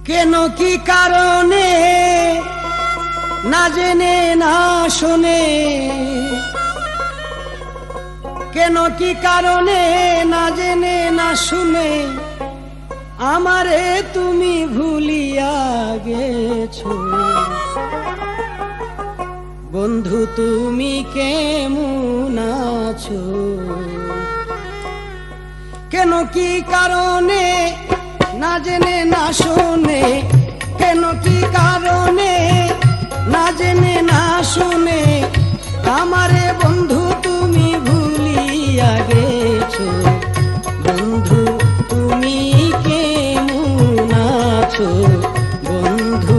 কেন কি কারণে না জেনে না শুনে, কেন কি কারণে না জেনে না শুনে আমারে তুমি ভুলিয়া গেছো। বন্ধু তুমি কেমন আছো? কেন কি কারণে না জেনে না শুনে, কেন কি কারণে না জেনে না শুনে আমারে বন্ধু তুমি ভুলিয়া গেছো। বন্ধু তুমি কেমন আছো? বন্ধু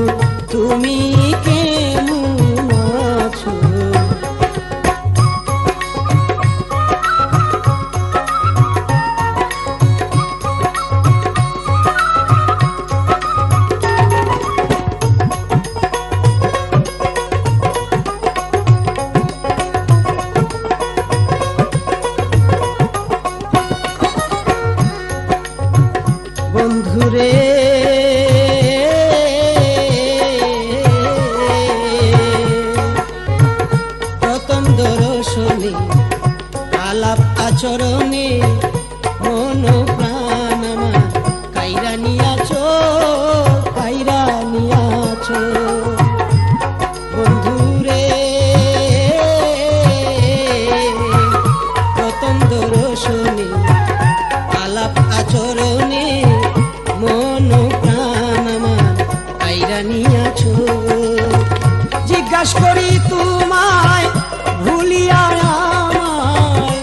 তুমি কেমন আছো? বন্ধুরে প্রথম দর্শনে আলাপ আচরণে মন প্রাণ আমার কাইরা নিয়াছো, কাইরা নিয়াছো। বন্ধুরে প্রথম দর্শনে আলাপ আচরণে মন প্রাণ আমার কাইরা নিয়াছো। জিজ্ঞাসা করি তোমায় ভুলিয়া আমায়,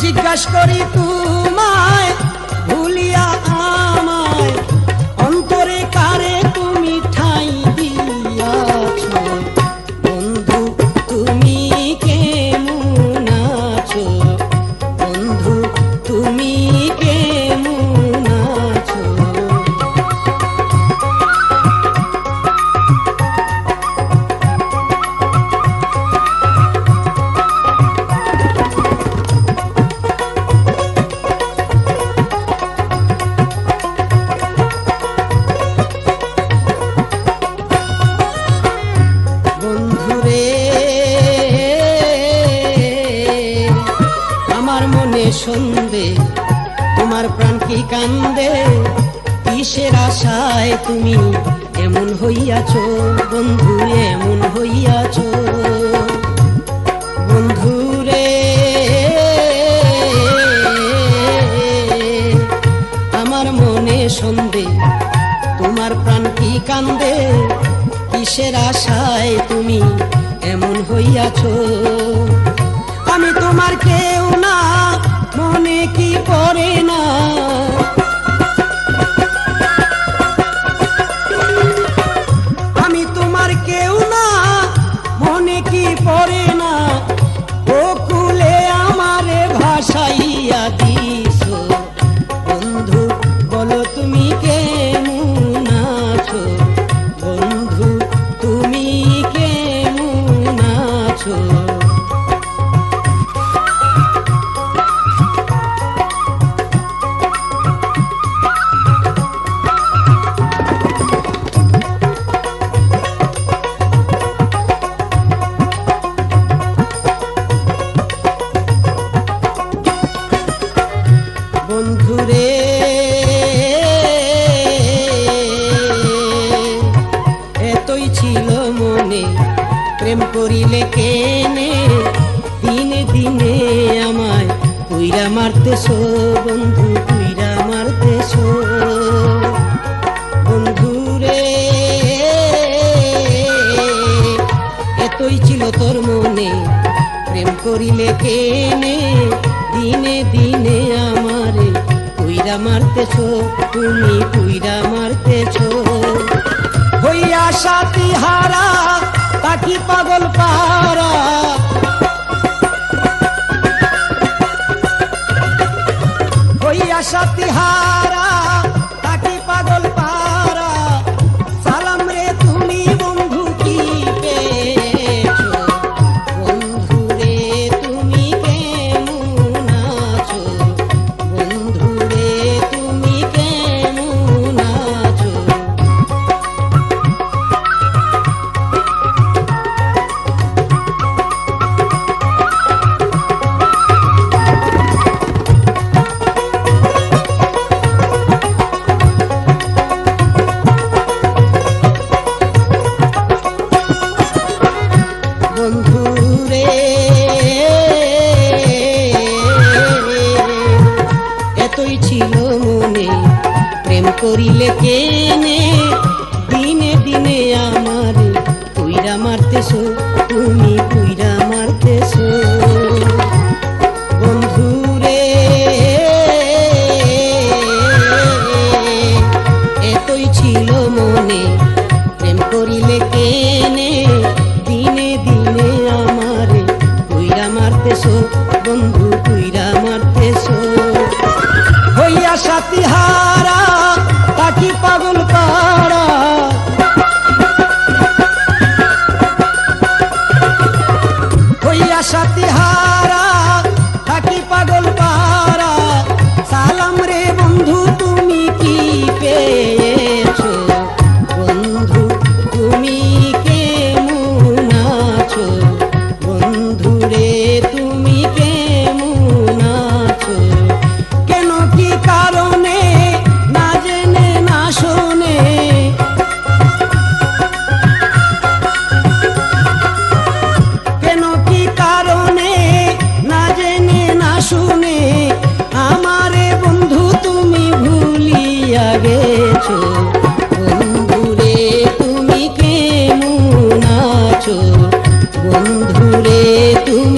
জিজ্ঞাসা করি তোমায় ভুলিয়া আমায় অন্তরে কারে তুমি ঠাঁই দিয়াছো। বন্ধু তুমি কেমন আছো? বন্ধু তুমি কেমন আছো? বন্ধুরে আমার মনে সন্দেহ, তোমার প্রাণ কি কান্দে? কিসের আশায় তুমি এমন হইয়াছো? বন্ধু এমন হইয়াছো। বন্ধুরে আমার মনে সন্দেহ, তোমার প্রাণ কি কান্দে? কিসের আশায় তুমি এমন হইয়াছো? আমি তোমার কেউ না, মনে কি পড়ে না? আমি তোমার কেউ না, মনে কি পড়ে না? ও কুলে আমারে ভাসাইয়া দিছো। বন্ধু বলো তুমি কেমন আছো? বন্ধু তুমি কেমন আছো? বন্ধুরে এতই ছিল মনে প্রেম করিলে কেনে? দিনে দিনে আমায় পুইরা মারতেছো। বন্ধু পুইরা মারতেছো। বন্ধুরে এতই ছিল তোর মনে প্রেম করিলে কেনে? দিনে দিনে আমারে পুইরা মারতেছো, তুমি পুইরা মারতেছো। হইয়া সাথী হারা তাকি পাগল পারা, হইয়া সাথী হারা তাকি পাগল পারা। সালাম রে তুমি বন্ধু কি পেয়েছো? বন্ধু রে তুমি কেমন আছো? বন্ধু এতই ছিল মনে প্রেম করিলে কেনে দিনে দিনে আমার পুইরা মারতেছো তুমি পুইরা মারতেছো বন্ধুরে এতই ছিল মনে প্রেম করিলে কেনে দিনে দিনে আমার পুইরা মারতেছো বন্ধু পুইরা মারতেছো হইয়া সাথী হারা তাকি পাগল পাড়া হইয়া সাথী হারা তাকি পাগল পাড়া সালাম রে বন্ধু তুমি কি পেয়েছো বন্ধু তুমি কেমন আছো বন্ধু রে তুমি কেমন আছো কেন কি কারণে না জেনে না শোনে কেন কি কারণে না জেনে না শুনে আমারে বন্ধু তুমি ভুলিয়া গেছো বন্ধু রে তুমি কেমন আছো বন্ধু রে তুমি